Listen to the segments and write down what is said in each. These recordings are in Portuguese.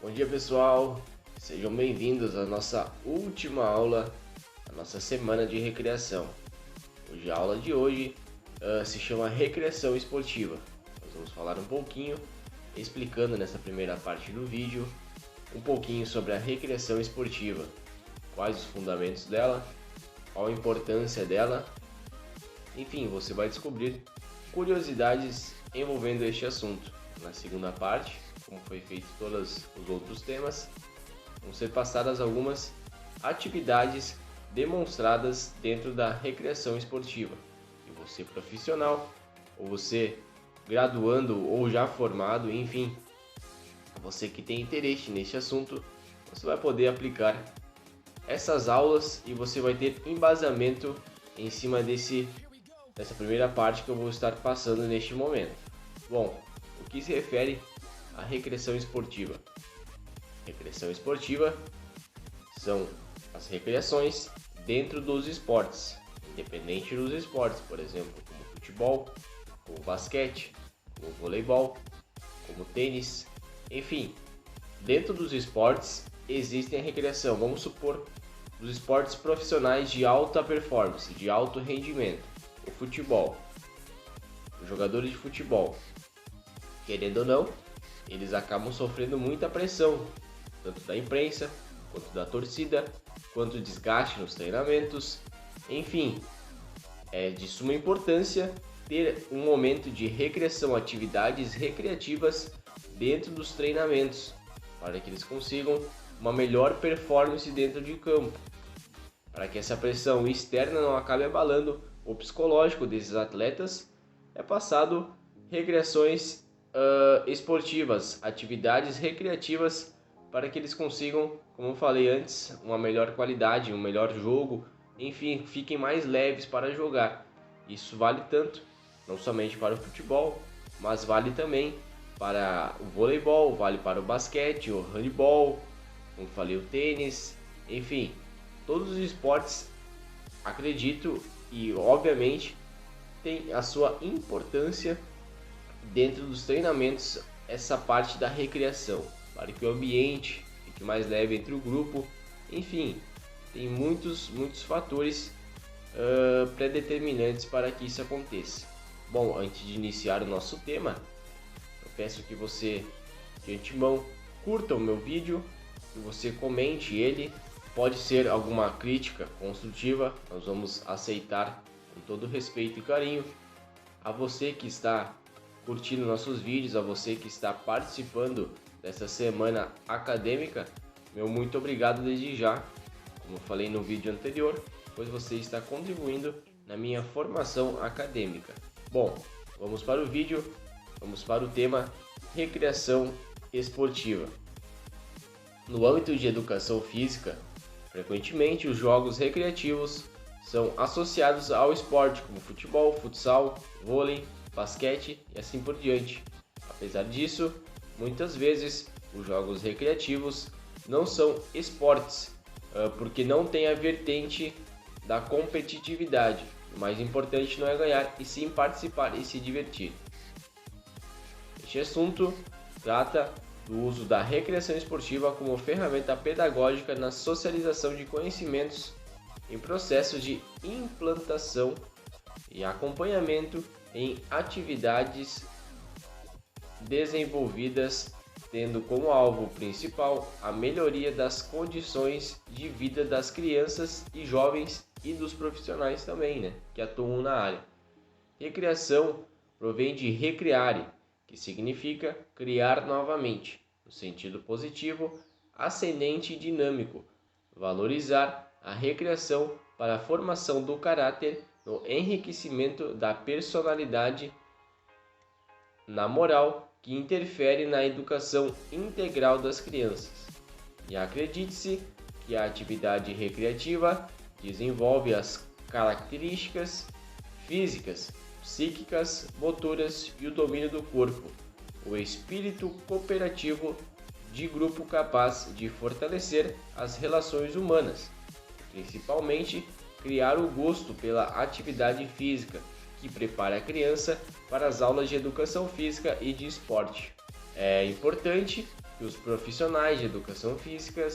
Bom dia, pessoal, sejam bem-vindos à nossa última aula da nossa semana de recreação. Hoje a aula de hoje se chama Recreação Esportiva. Nós vamos falar um pouquinho, explicando nessa primeira parte do vídeo, um pouquinho sobre a recreação esportiva, quais os fundamentos dela, qual a importância dela. Enfim, você vai descobrir curiosidades envolvendo este assunto. Na segunda parte, como foi feito todos os outros temas, vão ser passadas algumas atividades demonstradas dentro da recreação esportiva. E você profissional, ou você graduando ou já formado, enfim, você que tem interesse neste assunto, você vai poder aplicar essas aulas e você vai ter embasamento em cima dessa primeira parte que eu vou estar passando neste momento. Bom, o que se refere à recreação esportiva? Recreação esportiva são as recreações dentro dos esportes, independente dos esportes, por exemplo, como futebol, como basquete, como voleibol, como tênis, enfim, dentro dos esportes existem a recreação. Vamos supor os esportes profissionais de alta performance, de alto rendimento, o futebol, os jogadores de futebol, querendo ou não, eles acabam sofrendo muita pressão, tanto da imprensa, quanto da torcida, quanto desgaste nos treinamentos, enfim, é de suma importância ter um momento de recreação, atividades recreativas dentro dos treinamentos, para que eles consigam uma melhor performance dentro de campo, para que essa pressão externa não acabe abalando o psicológico desses atletas. É passado recreações esportivas, atividades recreativas, para que eles consigam, como eu falei antes, uma melhor qualidade, um melhor jogo, enfim, fiquem mais leves para jogar. Isso vale tanto, não somente para o futebol, mas vale também para o voleibol, vale para o basquete, o handebol, como falei, o tênis, enfim, todos os esportes, acredito, e obviamente tem a sua importância dentro dos treinamentos, essa parte da recreação, para que o ambiente fique mais leve entre o grupo, enfim, tem muitos fatores predeterminantes para que isso aconteça. Bom, antes de iniciar o nosso tema, eu peço que você, de antemão, curta o meu vídeo, que você comente ele. Pode ser alguma crítica construtiva, nós vamos aceitar com todo respeito e carinho. A você que está curtindo nossos vídeos, a você que está participando dessa semana acadêmica, meu muito obrigado desde já, como eu falei no vídeo anterior, pois você está contribuindo na minha formação acadêmica. Bom, vamos para o vídeo, vamos para o tema recreação esportiva. No âmbito de educação física, frequentemente os jogos recreativos são associados ao esporte, como futebol, futsal, vôlei, basquete e assim por diante. Apesar disso, muitas vezes os jogos recreativos não são esportes, porque não tem a vertente da competitividade. O mais importante não é ganhar, e sim participar e se divertir. Este assunto trata do uso da recreação esportiva como ferramenta pedagógica na socialização de conhecimentos em processos de implantação e acompanhamento em atividades desenvolvidas, tendo como alvo principal a melhoria das condições de vida das crianças e jovens e dos profissionais também, que atuam na área. Recreação provém de recreare, que significa criar novamente, no sentido positivo, ascendente e dinâmico, valorizar a recreação para a formação do caráter, no enriquecimento da personalidade, na moral, que interfere na educação integral das crianças. E acredite-se que a atividade recreativa desenvolve as características físicas, psíquicas, motoras e o domínio do corpo, o espírito cooperativo de grupo capaz de fortalecer as relações humanas, principalmente criar o gosto pela atividade física, que prepara a criança para as aulas de educação física e de esporte. É importante que os profissionais de educação física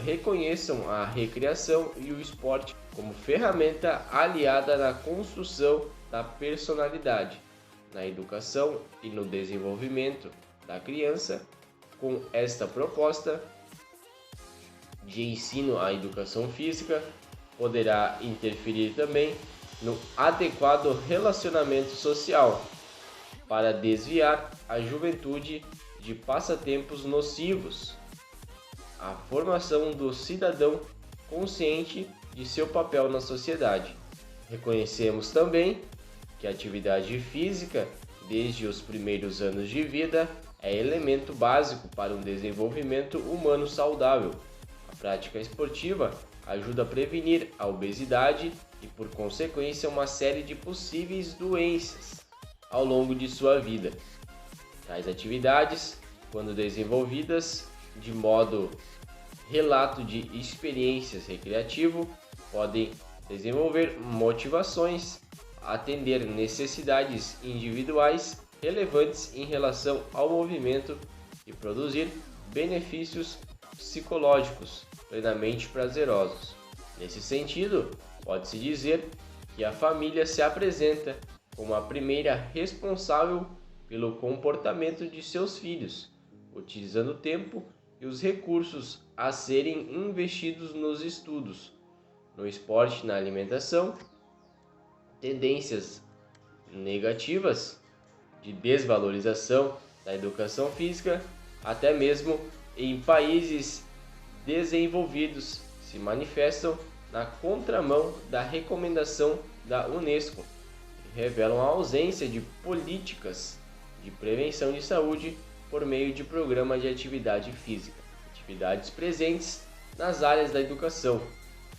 reconheçam a recreação e o esporte como ferramenta aliada na construção da personalidade, na educação e no desenvolvimento da criança. Com esta proposta de ensino à educação física, poderá interferir também no adequado relacionamento social, para desviar a juventude de passatempos nocivos, a formação do cidadão consciente de seu papel na sociedade. Reconhecemos também que a atividade física, desde os primeiros anos de vida, é elemento básico para um desenvolvimento humano saudável. A prática esportiva ajuda a prevenir a obesidade e, por consequência, uma série de possíveis doenças ao longo de sua vida. Tais atividades, quando desenvolvidas de modo relato de experiências recreativo, podem desenvolver motivações, atender necessidades individuais relevantes em relação ao movimento e produzir benefícios psicológicos plenamente prazerosos. Nesse sentido, pode-se dizer que a família se apresenta como a primeira responsável pelo comportamento de seus filhos, utilizando o tempo e os recursos a serem investidos nos estudos, no esporte, na alimentação. Tendências negativas de desvalorização da educação física, até mesmo em países desenvolvidos, se manifestam na contramão da recomendação da Unesco e revelam a ausência de políticas de prevenção de saúde por meio de programas de atividade física, atividades presentes nas áreas da educação,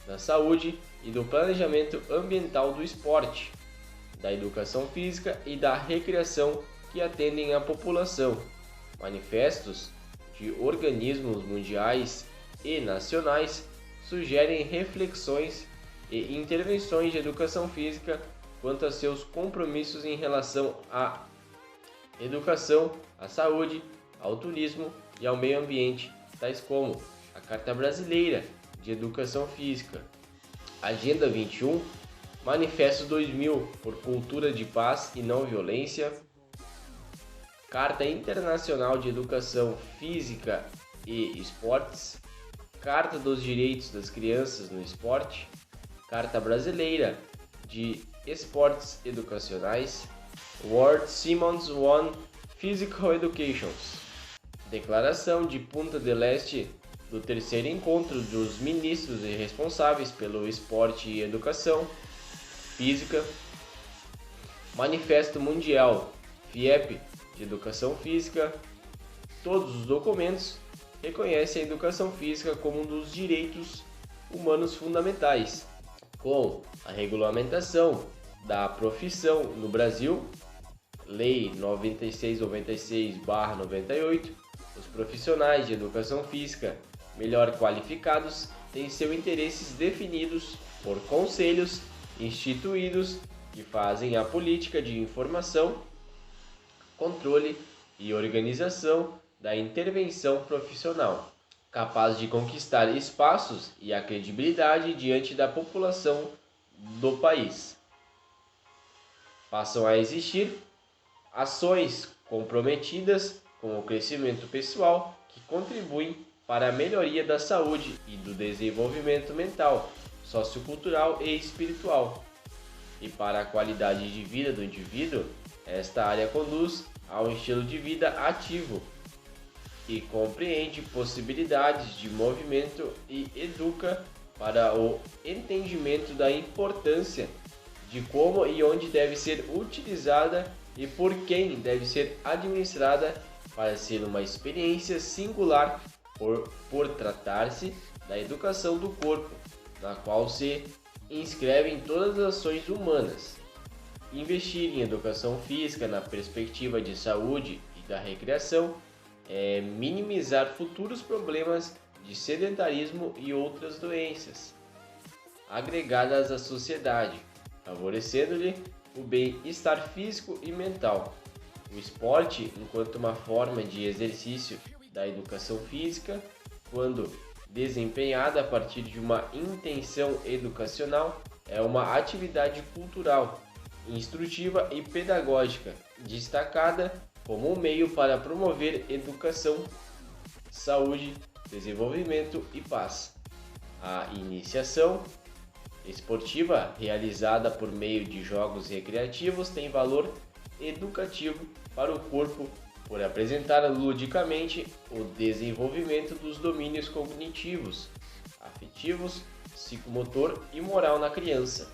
da saúde e do planejamento ambiental do esporte, da educação física e da recreação que atendem à população. Manifestos de organismos mundiais e nacionais sugerem reflexões e intervenções de educação física quanto a seus compromissos em relação à educação, à saúde, ao turismo e ao meio ambiente, tais como a Carta Brasileira de Educação Física, Agenda 21, Manifesto 2000 por Cultura de Paz e Não Violência, Carta Internacional de Educação Física e Esportes, Carta dos Direitos das Crianças no Esporte, Carta Brasileira de Esportes Educacionais, Ward Simmons I Physical Education, Declaração de Punta del Este do terceiro encontro dos ministros e responsáveis pelo esporte e educação física, Manifesto Mundial FIEP de Educação Física. Todos os documentos reconhecem a educação física como um dos direitos humanos fundamentais, com a regulamentação da profissão no Brasil, Lei 9696/98, os profissionais de educação física melhor qualificados têm seus interesses definidos por conselhos instituídos que fazem a política de informação, controle e organização da intervenção profissional, capaz de conquistar espaços e a credibilidade diante da população do país. Passam a existir ações comprometidas com o crescimento pessoal que contribuem para a melhoria da saúde e do desenvolvimento mental, sociocultural e espiritual. E para a qualidade de vida do indivíduo, esta área conduz a um estilo de vida ativo e compreende possibilidades de movimento e educa para o entendimento da importância de como e onde deve ser utilizada e por quem deve ser administrada para ser uma experiência singular por tratar-se da educação do corpo, na qual se inscrevem todas as ações humanas. Investir em educação física na perspectiva de saúde e da recreação é minimizar futuros problemas de sedentarismo e outras doenças agregadas à sociedade, favorecendo-lhe o bem-estar físico e mental. O esporte, enquanto uma forma de exercício da educação física, quando desempenhada a partir de uma intenção educacional, é uma atividade cultural, instrutiva e pedagógica, destacada como um meio para promover educação, saúde, desenvolvimento e paz. A iniciação esportiva, realizada por meio de jogos recreativos, tem valor educativo para o corpo por apresentar ludicamente o desenvolvimento dos domínios cognitivos, afetivos, psicomotor e moral na criança.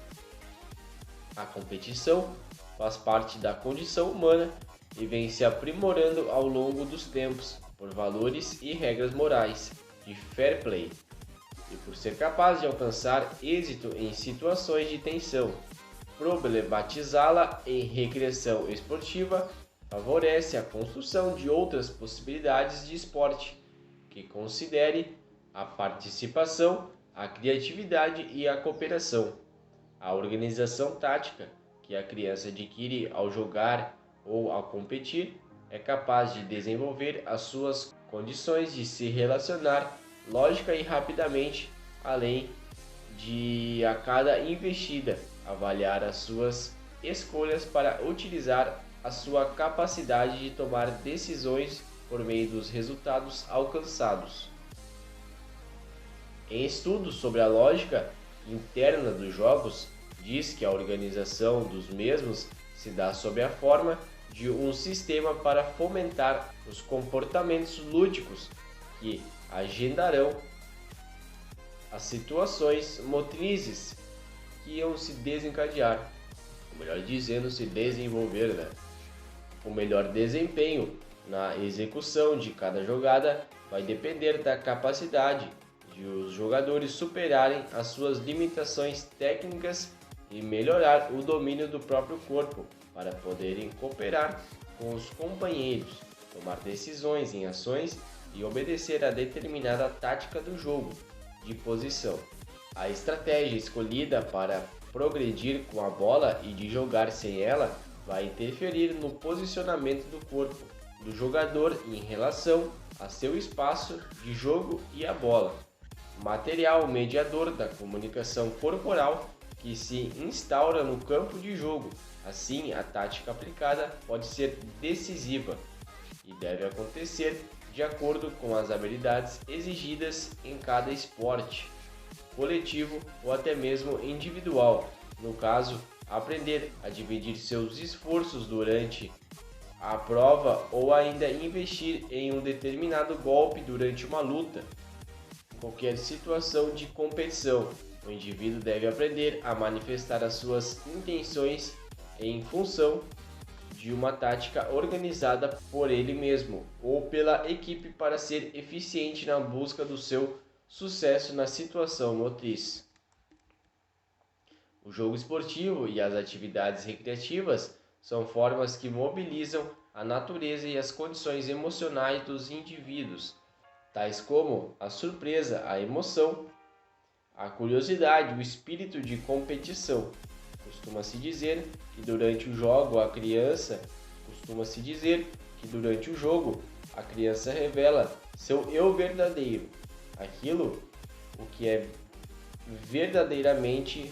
A competição faz parte da condição humana e vem se aprimorando ao longo dos tempos por valores e regras morais de fair play e por ser capaz de alcançar êxito em situações de tensão. Problematizá-la em recreação esportiva favorece a construção de outras possibilidades de esporte que considere a participação, a criatividade e a cooperação. A organização tática que a criança adquire ao jogar ou ao competir é capaz de desenvolver as suas condições de se relacionar lógica e rapidamente, além de a cada investida avaliar as suas escolhas para utilizar a sua capacidade de tomar decisões por meio dos resultados alcançados. Em estudos sobre a lógica interna dos jogos, diz que a organização dos mesmos se dá sob a forma de um sistema para fomentar os comportamentos lúdicos que agendarão as situações motrizes que iam se desencadear, ou melhor dizendo, se desenvolver, né? O melhor desempenho na execução de cada jogada vai depender da capacidade de os jogadores superarem as suas limitações técnicas e melhorar o domínio do próprio corpo para poderem cooperar com os companheiros, tomar decisões em ações e obedecer a determinada tática do jogo de posição. A estratégia escolhida para progredir com a bola e de jogar sem ela vai interferir no posicionamento do corpo do jogador em relação a seu espaço de jogo e a bola. Material mediador da comunicação corporal que se instaura no campo de jogo. Assim, a tática aplicada pode ser decisiva e deve acontecer de acordo com as habilidades exigidas em cada esporte, coletivo ou até mesmo individual. No caso, aprender a dividir seus esforços durante a prova ou ainda investir em um determinado golpe durante uma luta. Qualquer situação de competição, o indivíduo deve aprender a manifestar as suas intenções em função de uma tática organizada por ele mesmo ou pela equipe para ser eficiente na busca do seu sucesso na situação motriz. O jogo esportivo e as atividades recreativas são formas que mobilizam a natureza e as condições emocionais dos indivíduos, tais como a surpresa, a emoção, a curiosidade, o espírito de competição. Costuma-se dizer que durante o jogo a criança revela seu eu verdadeiro, aquilo o que é verdadeiramente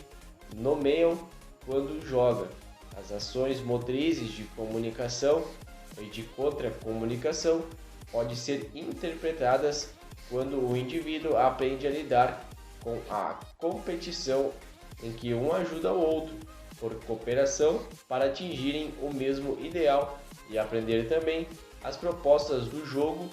nomeiam quando joga. As ações motrizes de comunicação e de contra-comunicação podem ser interpretadas quando o indivíduo aprende a lidar com a competição em que um ajuda o outro por cooperação para atingirem o mesmo ideal e aprender também as propostas do jogo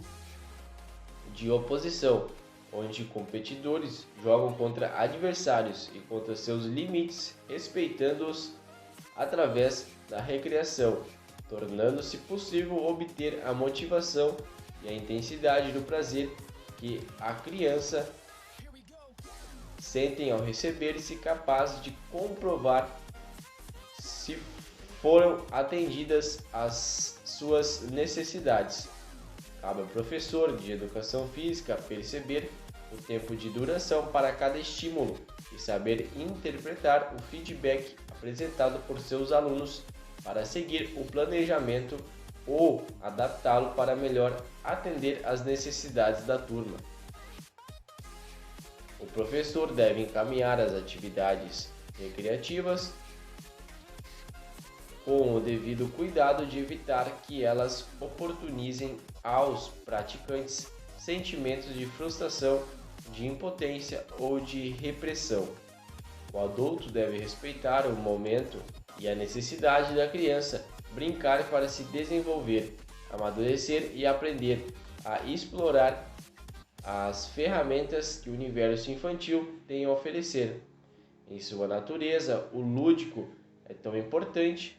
de oposição, onde competidores jogam contra adversários e contra seus limites, respeitando-os através da recreação, tornando-se possível obter a motivação e a intensidade do prazer que a criança sentem ao receber-se capazes de comprovar se foram atendidas as suas necessidades. Cabe ao professor de educação física perceber o tempo de duração para cada estímulo e saber interpretar o feedback apresentado por seus alunos para seguir o planejamento ou adaptá-lo para melhor atender às necessidades da turma. O professor deve encaminhar as atividades recreativas com o devido cuidado de evitar que elas oportunizem aos praticantes sentimentos de frustração, de impotência ou de repressão. O adulto deve respeitar o momento e a necessidade da criança brincar para se desenvolver, amadurecer e aprender a explorar as ferramentas que o universo infantil tem a oferecer. Em sua natureza, o lúdico é tão importante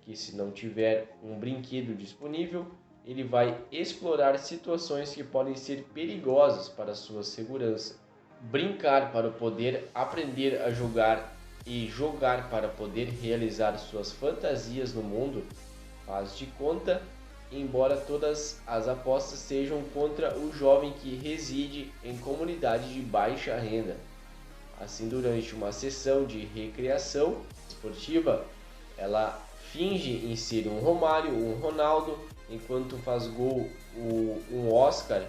que, se não tiver um brinquedo disponível, ele vai explorar situações que podem ser perigosas para sua segurança. Brincar para poder aprender a jogar e jogar para poder realizar suas fantasias no mundo faz de conta, embora todas as apostas sejam contra o jovem que reside em comunidade de baixa renda. Assim, durante uma sessão de recreação esportiva, ela finge em ser um Romário, um Ronaldo, enquanto faz gol um Oscar,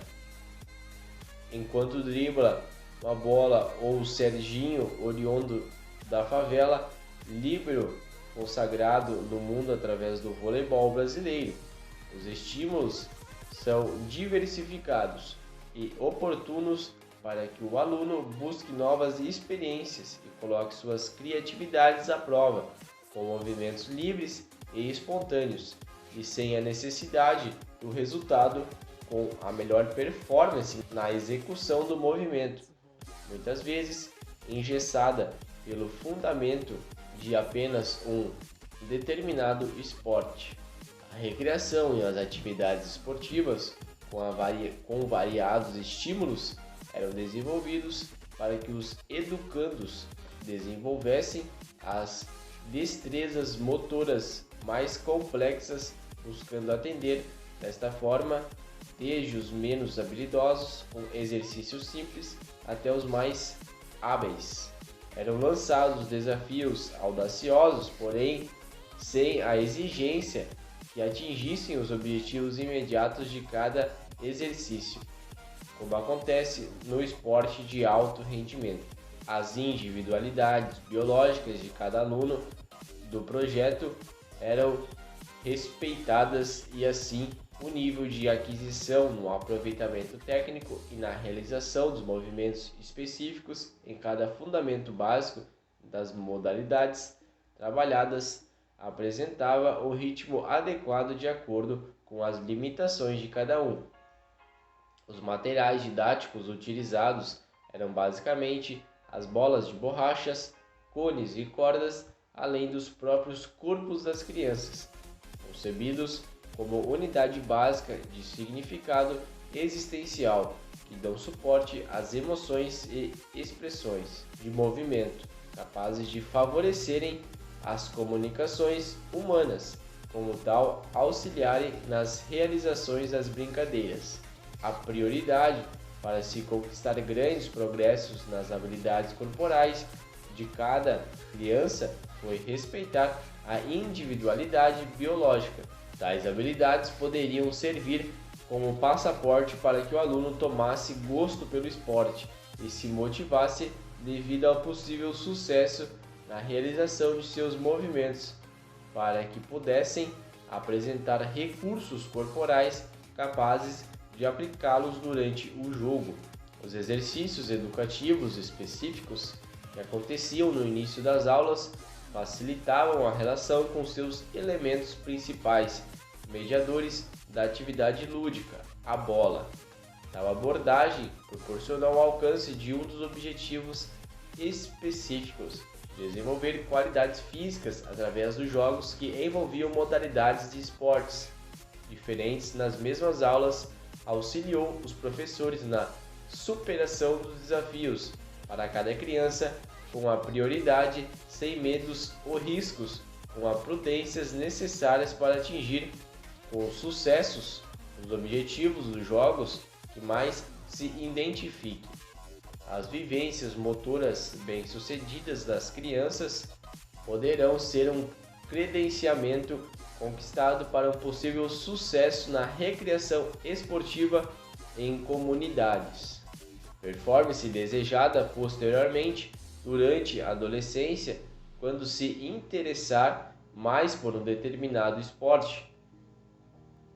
enquanto dribla uma bola, ou o Serginho, oriundo da favela, líbero consagrado no mundo através do voleibol brasileiro. Os estímulos são diversificados e oportunos para que o aluno busque novas experiências e coloque suas criatividades à prova, com movimentos livres e espontâneos, e sem a necessidade do resultado com a melhor performance na execução do movimento, muitas vezes engessada pelo fundamento de apenas um determinado esporte. A recreação e as atividades esportivas com variados estímulos eram desenvolvidos para que os educandos desenvolvessem as destrezas motoras mais complexas, buscando atender desta forma desde os menos habilidosos com exercícios simples até os mais hábeis. Eram lançados desafios audaciosos, porém sem a exigência que atingissem os objetivos imediatos de cada exercício, como acontece no esporte de alto rendimento. As individualidades biológicas de cada aluno do projeto eram respeitadas e assim o nível de aquisição no aproveitamento técnico e na realização dos movimentos específicos em cada fundamento básico das modalidades trabalhadas apresentava o ritmo adequado de acordo com as limitações de cada um. Os materiais didáticos utilizados eram basicamente as bolas de borrachas, cones e cordas, além dos próprios corpos das crianças, concebidos como unidade básica de significado existencial, que dão suporte às emoções e expressões de movimento, capazes de favorecerem as comunicações humanas, como tal auxiliarem nas realizações das brincadeiras. A prioridade para se conquistar grandes progressos nas habilidades corporais de cada criança foi respeitar a individualidade biológica. Tais habilidades poderiam servir como passaporte para que o aluno tomasse gosto pelo esporte e se motivasse devido ao possível sucesso na realização de seus movimentos, para que pudessem apresentar recursos corporais capazes de aplicá-los durante o jogo. Os exercícios educativos específicos que aconteciam no início das aulas facilitavam a relação com seus elementos principais, mediadores da atividade lúdica, a bola. Tal abordagem proporcionou o alcance de um dos objetivos específicos: desenvolver qualidades físicas através dos jogos que envolviam modalidades de esportes diferentes nas mesmas aulas, auxiliou os professores na superação dos desafios para cada criança, com a prioridade, sem medos ou riscos, com as prudências necessárias para atingir com sucessos os objetivos dos jogos que mais se identifiquem. As vivências motoras bem-sucedidas das crianças poderão ser um credenciamento conquistado para um possível sucesso na recreação esportiva em comunidades. Performance desejada posteriormente durante a adolescência, quando se interessar mais por um determinado esporte,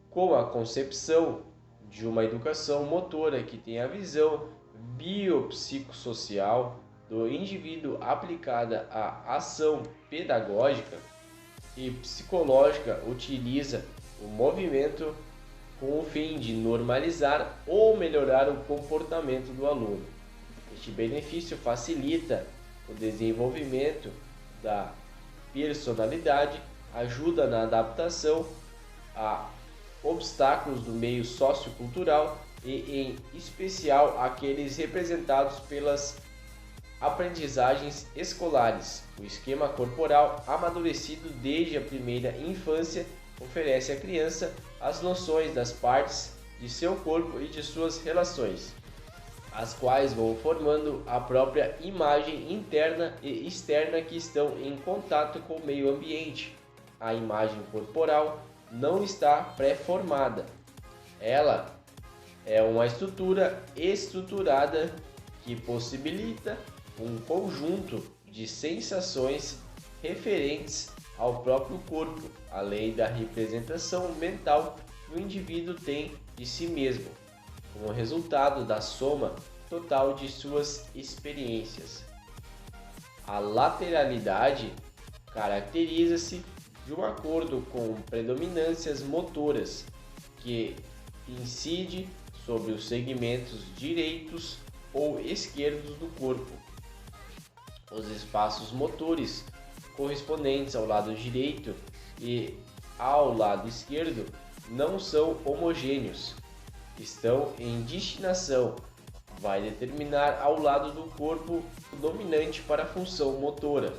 com a concepção de uma educação motora que tem a visão biopsicossocial do indivíduo aplicada à ação pedagógica e psicológica, utiliza o movimento com o fim de normalizar ou melhorar o comportamento do aluno. Este benefício facilita o desenvolvimento da personalidade, ajuda na adaptação a obstáculos do meio sociocultural e, em especial, aqueles representados pelas aprendizagens escolares. O esquema corporal amadurecido desde a primeira infância oferece à criança as noções das partes de seu corpo e de suas relações, as quais vão formando a própria imagem interna e externa que estão em contato com o meio ambiente. A imagem corporal não está pré-formada. Ela é uma estrutura estruturada que possibilita um conjunto de sensações referentes ao próprio corpo, além da representação mental que o indivíduo tem de si mesmo, como resultado da soma total de suas experiências. A lateralidade caracteriza-se de um acordo com predominâncias motoras que incide sobre os segmentos direitos ou esquerdos do corpo. Os espaços motores correspondentes ao lado direito e ao lado esquerdo não são homogêneos, estão em destinação, vai determinar ao lado do corpo dominante para a função motora.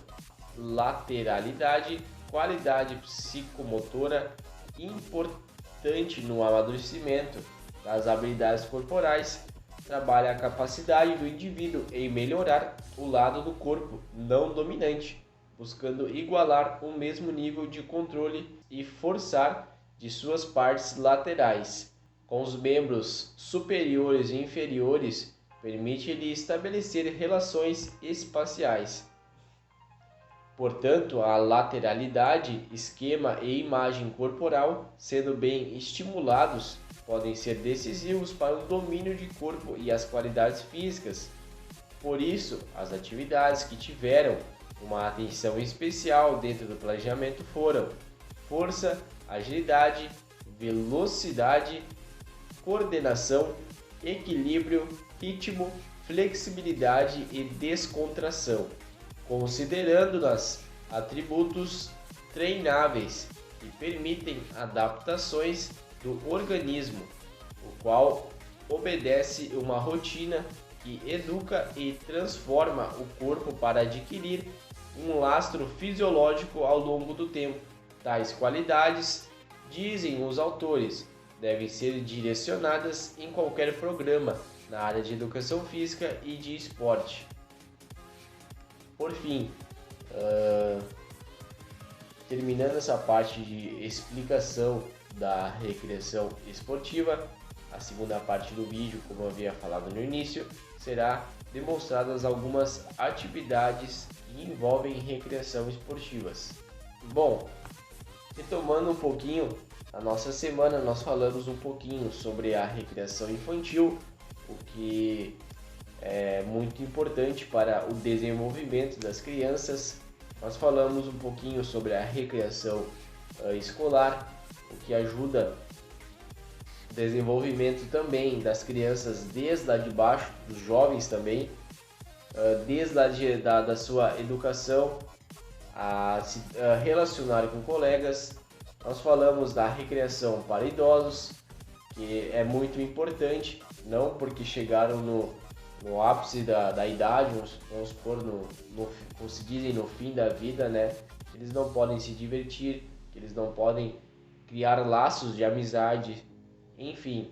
Lateralidade, qualidade psicomotora importante no amadurecimento das habilidades corporais, trabalha a capacidade do indivíduo em melhorar o lado do corpo não dominante, buscando igualar o mesmo nível de controle e forçar de suas partes laterais. Com os membros superiores e inferiores, permite-lhe estabelecer relações espaciais. Portanto, a lateralidade, esquema e imagem corporal, sendo bem estimulados, podem ser decisivos para o domínio de corpo e as qualidades físicas. Por isso, as atividades que tiveram uma atenção especial dentro do planejamento foram força, agilidade, velocidade, coordenação, equilíbrio, ritmo, flexibilidade e descontração, considerando-nas atributos treináveis que permitem adaptações do organismo, o qual obedece uma rotina que educa e transforma o corpo para adquirir um lastro fisiológico ao longo do tempo. Tais qualidades, dizem os autores, devem ser direcionadas em qualquer programa na área de educação física e de esporte. Por fim, terminando essa parte de explicação da recreação esportiva, a segunda parte do vídeo, como eu havia falado no início, será demonstradas algumas atividades que envolvem recreação esportivas. Bom, retomando um pouquinho a nossa semana, nós falamos um pouquinho sobre a recreação infantil, o que é muito importante para o desenvolvimento das crianças. Nós falamos um pouquinho sobre a recreação escolar, o que ajuda o desenvolvimento também das crianças desde lá de baixo, dos jovens também, desde lá da sua educação, a se relacionar com colegas. Nós falamos da recreação para idosos, que é muito importante, não porque chegaram no ápice da idade, vamos supor, como se dizem, no fim da vida, né? Eles não podem se divertir, que eles não podem criar laços de amizade, enfim.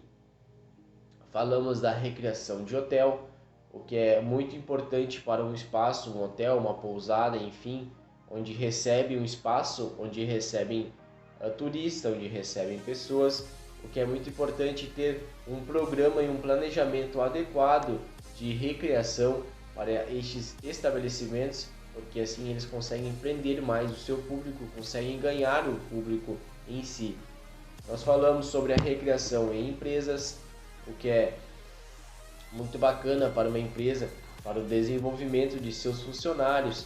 Falamos da recreação de hotel, o que é muito importante para um espaço, um hotel, uma pousada, enfim, onde recebe um espaço, onde recebem turista, onde recebem pessoas, o que é muito importante ter um programa e um planejamento adequado de recreação para estes estabelecimentos, porque assim eles conseguem prender mais o seu público, conseguem ganhar o público em si. Nós falamos sobre a recreação em empresas, o que é muito bacana para uma empresa, para o desenvolvimento de seus funcionários,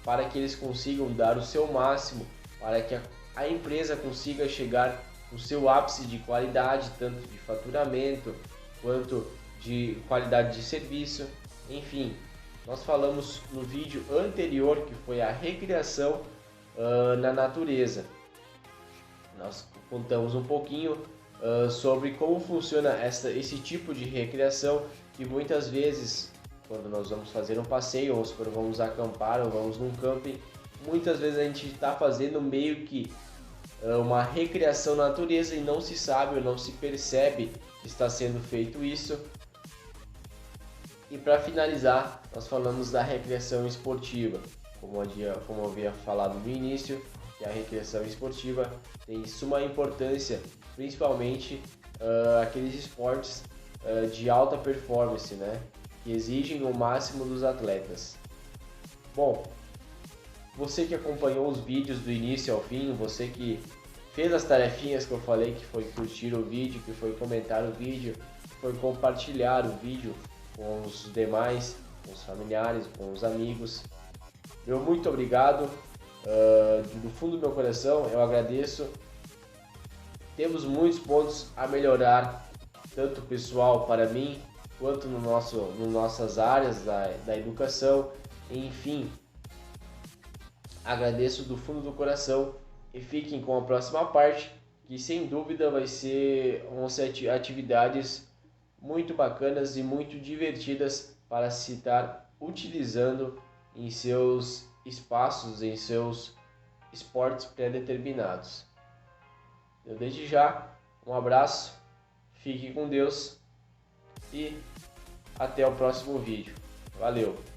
para que eles consigam dar o seu máximo, para que a empresa consiga chegar no seu ápice de qualidade, tanto de faturamento quanto de qualidade de serviço. Enfim, nós falamos no vídeo anterior, que foi a recreação na natureza. Nós contamos um pouquinho sobre como funciona esse tipo de recreação, que muitas vezes, quando nós vamos fazer um passeio, ou quando vamos acampar ou vamos num camping, muitas vezes a gente está fazendo meio que uma recreação na natureza e não se sabe ou não se percebe que está sendo feito isso. E para finalizar, nós falamos da recreação esportiva, como eu havia falado no início, que a recreação esportiva tem suma importância, principalmente aqueles esportes de alta performance, né, que exigem o máximo dos atletas. Bom, você que acompanhou os vídeos do início ao fim, você que fez as tarefinhas que eu falei, que foi curtir o vídeo, que foi comentar o vídeo, que foi compartilhar o vídeo com os demais, com os familiares, com os amigos, meu muito obrigado. Do fundo do meu coração eu agradeço. Temos muitos pontos a melhorar, tanto pessoal para mim, quanto no nossas áreas da educação. Enfim, agradeço do fundo do coração e fiquem com a próxima parte, que sem dúvida vão ser atividades muito bacanas e muito divertidas para se estar utilizando em seus espaços, em seus esportes pré-determinados. Eu desde já, um abraço, fique com Deus e até o próximo vídeo. Valeu!